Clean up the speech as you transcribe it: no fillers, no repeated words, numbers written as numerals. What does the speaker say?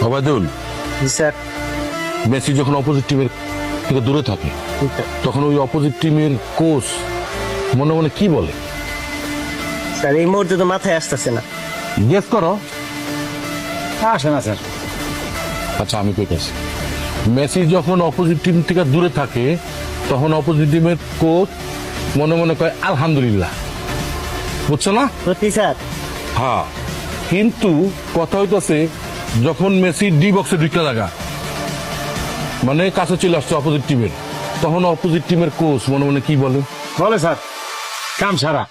ওবায়দুল, জি sir. Messi যখন opposite টিমের থেকে দূরে থাকে তখন ওই অপোজিট টিমের কোচ মনে মনে কি বলে? স্যার এই মুহূর্তে তো মাথায় আসতেছে না। গেস করো। আসে না স্যার। আচ্ছা আমি কইতেছি, মেসি যখন অপোজিট টিম থেকে দূরে থাকে তখন অপোজিট টিমের কোচ মনে মনে কয় আলহামদুলিল্লাহ, বুঝছো না? সত্যি স্যার? হ্যাঁ, কিন্তু কথা হইতেছে যখন মেসি ডি বক্সে ঢুকতে লাগা, মানে কাছে চলে আসছে অপোজিট টিমের, তখন অপোজিট টিমের কোচ মনে মনে কি বলে? বলে স্যার কাম সারা।